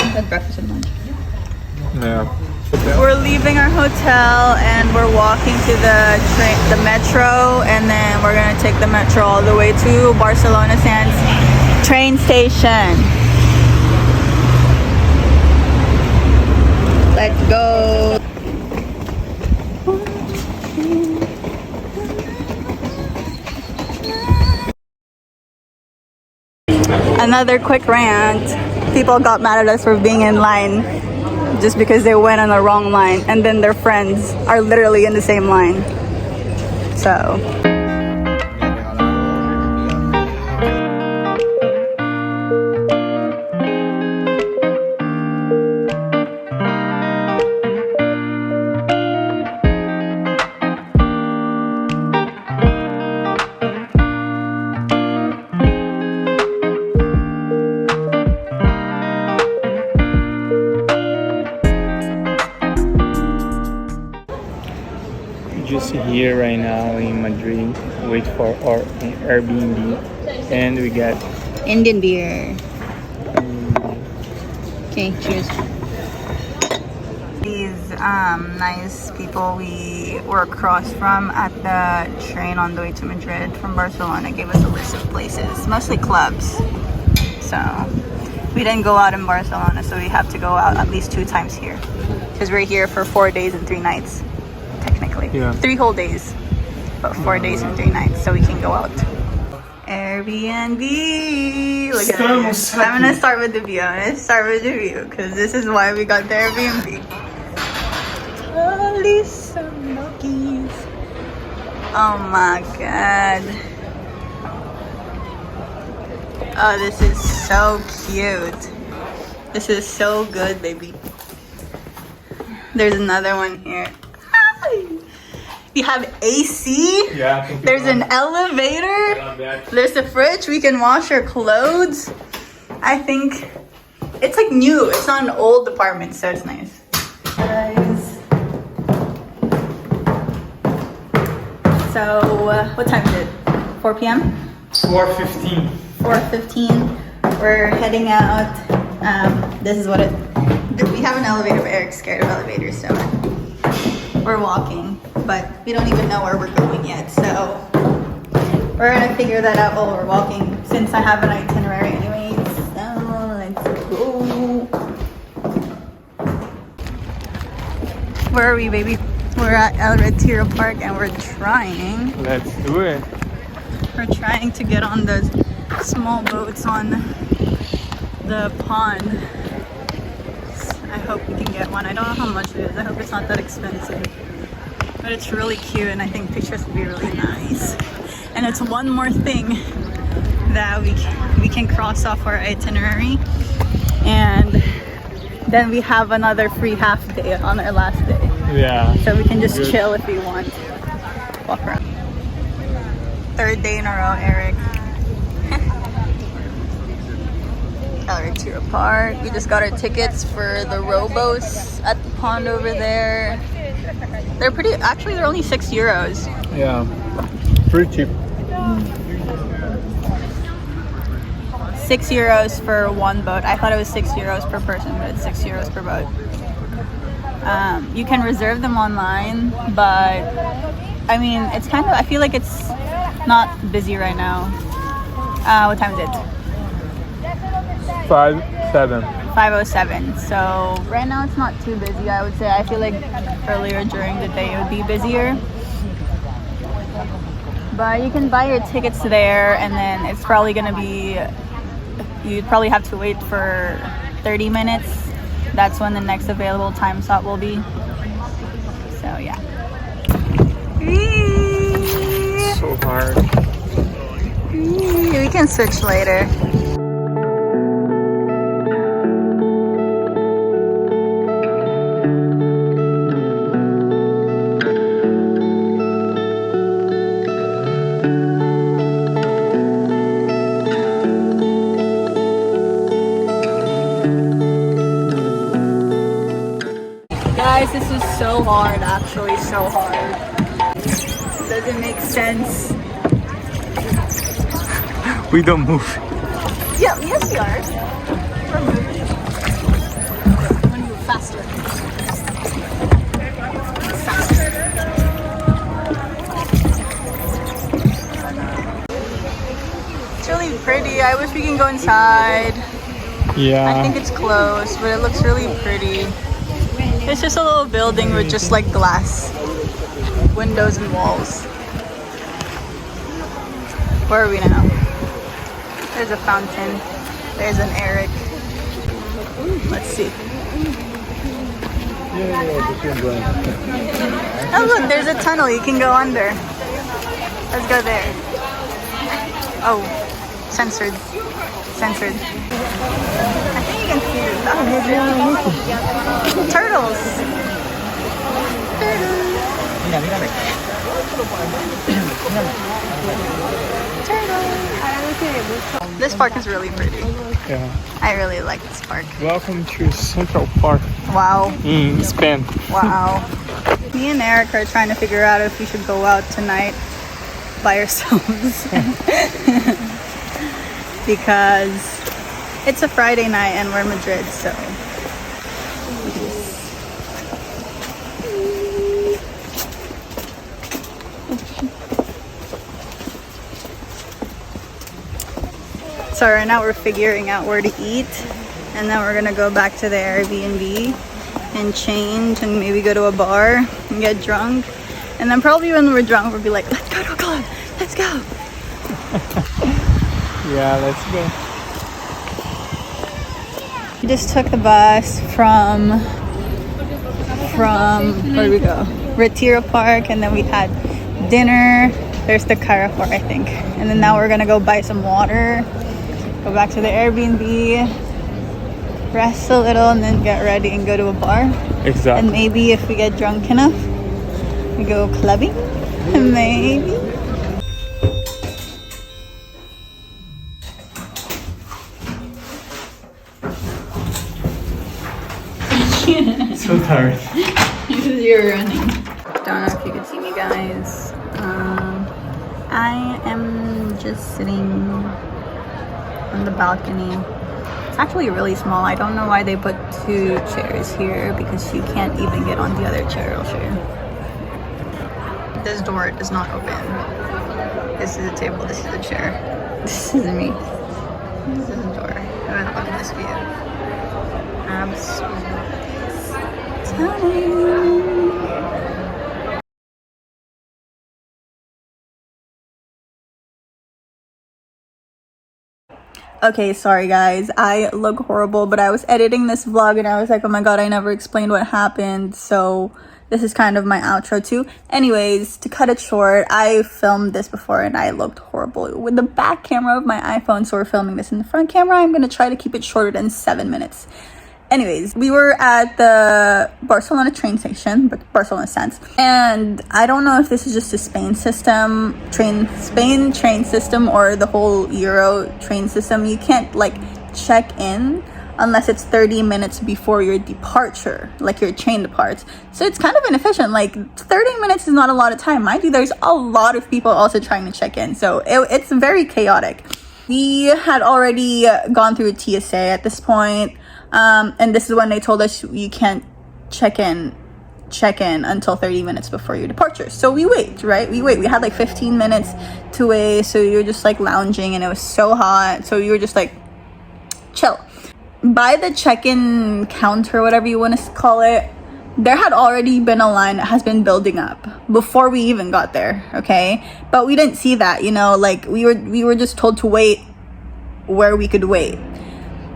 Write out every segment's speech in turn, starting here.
had breakfast and lunch. Yeah. We're leaving our hotel and we're walking to the metro, and then we're gonna take the metro all the way to Barcelona Sands train station. Let's go. Another quick rant. People got mad at us for being in line just because they went on the wrong line, and then their friends are literally in the same line. So just here right now in Madrid, wait for our Airbnb, and we got Indian beer. Okay, cheers. These nice people we were across from at the train on the way to Madrid from Barcelona gave us a list of places, mostly clubs. So we didn't go out in Barcelona, so we have to go out at least 2 times here because we're here for 4 days and 3 nights. Technically, Yeah. 3 whole days, but 4 days and 3 nights, so we can go out. Airbnb. Look at this. I'm gonna start with the view. Because this is why we got the Airbnb. Holy smokies! Oh my god! Oh, this is so cute. This is so good, baby. There's another one here. You have AC. Yeah. There's an elevator. There's a fridge. We can wash our clothes. I think it's like new. It's not an old apartment, so it's nice. Guys. So what time is it? 4 p.m. 4:15. 4:15. We're heading out. This is what it. We have an elevator, but Eric's scared of elevators, so we're walking. But we don't even know where we're going yet, so we're gonna figure that out while we're walking, since I have an itinerary anyways. So let's go. Where are we, baby? We're at El Retiro Park and we're trying Let's do it. to get on those small boats on the pond. I hope we can get one. I don't know how much it is. I hope it's not that expensive. But it's really cute, and I think pictures would be really nice. And it's one more thing that we can cross off our itinerary, and then we have another free half day on our last day. Yeah. So we can just chill if we want. Walk around. 3rd day in a row, Eric. El Retiro Park. We just got our tickets for the rowboats at the pond over there. They're pretty, actually they're only €6. Yeah. Pretty cheap. €6 for one boat. I thought it was €6 per person, but it's €6 per boat. You can reserve them online, but I mean, it's kind of, I feel like it's not busy right now. What time is it? 5:07. 5:07. So right now it's not too busy, I would say. I feel like earlier during the day it would be busier. But you can buy your tickets there, and then it's probably gonna be, you'd probably have to wait for 30 minutes. That's when the next available time slot will be. So yeah. So hard. We can switch later. Guys, this is so hard, actually so hard. Doesn't make sense. We don't move. Yeah, yes we are. We're moving. can go inside. Yeah. I think it's closed, but it looks really pretty. It's just a little building with just like glass windows and walls. Where are we now? There's a fountain. There's an Eric. Let's see. Oh look, there's a tunnel. You can go under. Let's go there. Oh, censored. Censored. I think you can see it. Oh, turtles. Turtles. This park is really pretty. Yeah. I really like this park. Welcome to Central Park Wow. in Spain. Wow. Me and Eric are trying to figure out if we should go out tonight by ourselves. Because it's a Friday night and we're in Madrid, so. So right now we're figuring out where to eat, and then we're gonna go back to the Airbnb and change and maybe go to a bar and get drunk. And then probably when we're drunk we'll be like, let's go to a club, let's go. Yeah, let's go. We just took the bus from where did we go? Retiro Park, and then we had dinner. There's the Carrefour, I think. And then now we're gonna go buy some water, go back to the Airbnb, rest a little, and then get ready and go to a bar. Exactly. And maybe if we get drunk enough, we go clubbing. Maybe. So tired. You're running. Don't know if you can see me, guys. I am just sitting on the balcony. It's actually really small. I don't know why they put 2 chairs here, because you can't even get on the other chair. I'll show you. This door does not open. This is a table. This is a chair. This is me. This is a door. And look at this view. Absolutely. Okay, sorry guys, I look horrible, but I was editing this vlog and I was like, oh my god, I never explained what happened, so this is kind of my outro too. Anyways, to cut it short, I filmed this before and I looked horrible with the back camera of my iPhone, so we're filming this in the front camera. I'm gonna try to keep it shorter than 7 minutes. Anyways, we were at the Barcelona train station, but Barcelona Sands, and I don't know if this is just a Spain train system or the whole Euro train system. You can't like check in unless it's 30 minutes before your departure, like your train departs. So it's kind of inefficient. Like 30 minutes is not a lot of time. Mind you, there's a lot of people also trying to check in, so it's very chaotic. We had already gone through a TSA at this point. And this is when they told us you can't check in until 30 minutes before your departure. So we wait, right? We had like 15 minutes to wait. So you're just like lounging and it was so hot. So you were just like chill. By the check-in counter, whatever you want to call it, there had already been a line that has been building up before we even got there. Okay. But we didn't see that, you know, like we were just told to wait where we could wait.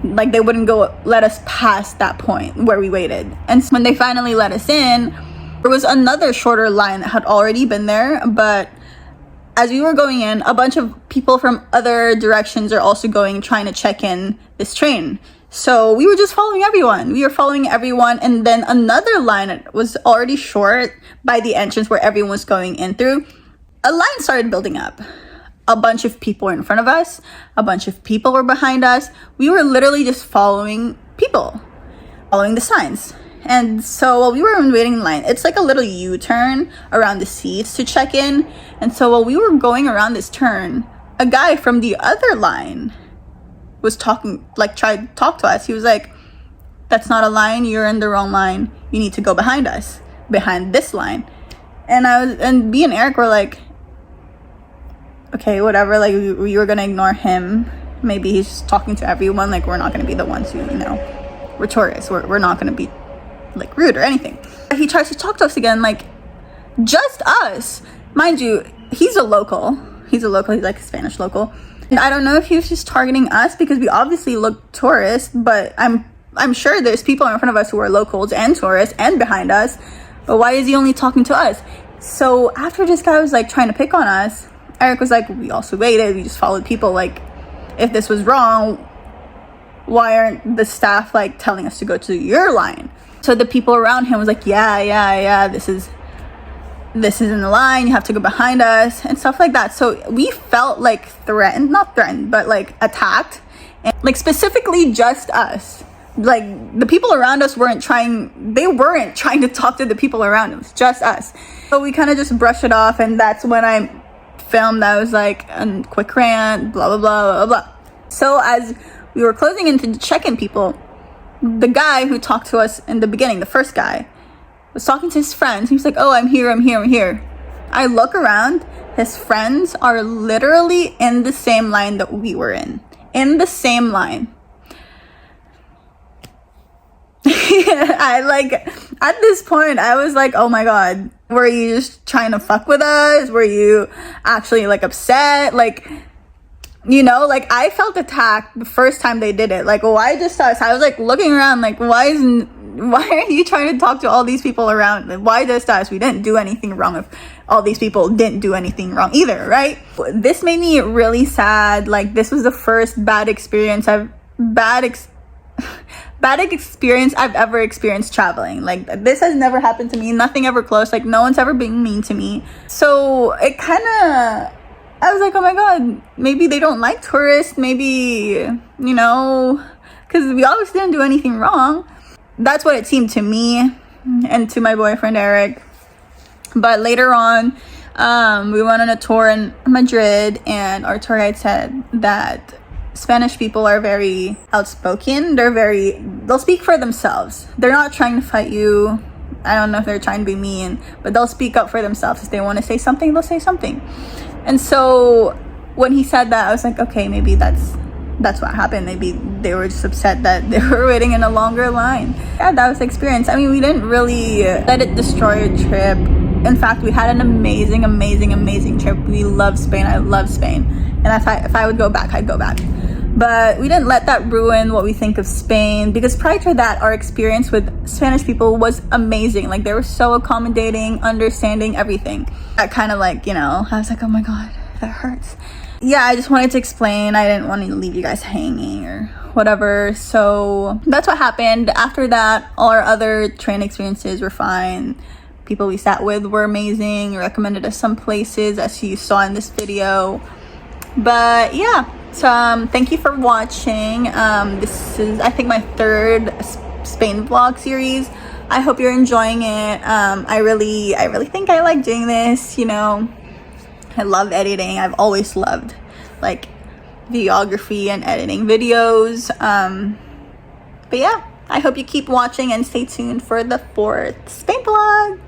Like they wouldn't let us past that point where we waited. And when they finally let us in, there was another shorter line that had already been there. But as we were going in, a bunch of people from other directions are also trying to check in this train. So we were just following everyone. And then another line that was already short by the entrance where everyone was going in through. A line started building up. A bunch of people were in front of us. A bunch of people were behind us. We were literally just following people, following the signs. And so while we were waiting in line, it's like a little U-turn around the seats to check in. And so while we were going around this turn, a guy from the other line was tried to talk to us. He was like, that's not a line. You're in the wrong line. You need to go behind us, behind this line. And me and Eric were like, okay, whatever, like we were gonna ignore him maybe he's just talking to everyone. Like, we're not going to be the ones who, you know, we're tourists. We're not going to be like rude or anything. He tries to talk to us again, like just us. Mind you, he's a local. He's like a Spanish local. And I don't know if he was just targeting us because we obviously look tourists, but I'm sure there's people in front of us who are locals and tourists and behind us. But why is he only talking to us? So after this guy was like trying to pick on us, Eric was like, we also waited. We just followed people. Like, if this was wrong, why aren't the staff like telling us to go to your line? So the people around him was like, yeah, this is in the line, you have to go behind us and stuff like that. So we felt like not threatened, but like attacked, and like specifically just us. Like, the people around us weren't trying to talk to the people around them, just us. So we kind of just brushed it off, and that's when I filmed. That was like a quick rant, blah blah blah blah blah. So as we were closing in to check in people, the guy who talked to us in the beginning, the first guy, was talking to his friends. He was like, oh, I'm here. I look around, his friends are literally in the same line that we were in the same line. At this point, I was like, oh my god, were you just trying to fuck with us? Were you actually like upset? Like, you know, like, I felt attacked the first time they did it. Like, why just us? I was like looking around like, why are you trying to talk to all these people around? Like, why just us? We didn't do anything wrong if all these people didn't do anything wrong either, right? This made me really sad. Like, this was the first bad experience I've ever experienced traveling. Like, this has never happened to me. Nothing ever close. Like, no one's ever been mean to me. So it kind of, I was like, oh my god, maybe they don't like tourists. Maybe, you know, because we obviously didn't do anything wrong. That's what it seemed to me and to my boyfriend Eric. But later on, we went on a tour in Madrid, and our tour guide said that Spanish people are very outspoken. They'll speak for themselves. They're not trying to fight you. I don't know if they're trying to be mean, but they'll speak up for themselves. If they want to say something, they'll say something. And so when he said that, I was like, okay, maybe that's what happened. Maybe they were just upset that they were waiting in a longer line. Yeah, that was the experience. I mean, we didn't really let it destroy a trip. In fact, we had an amazing trip. We love Spain. I love Spain. And if I would go back, I'd go back. But we didn't let that ruin what we think of Spain, because prior to that, our experience with Spanish people was amazing. Like, they were so accommodating, understanding, everything. That kind of like, you know, I was like, oh my god, that hurts. Yeah, I just wanted to explain. I didn't want to leave you guys hanging or whatever. So that's what happened. After that, all our other train experiences were fine. People we sat with were amazing, recommended us some places, as you saw in this video. But yeah, so thank you for watching. This is, I think, my third Spain vlog series. I hope you're enjoying it. I really think I like doing this, you know. I love editing. I've always loved like videography and editing videos. But yeah, I hope you keep watching and stay tuned for the 4th Spain vlog.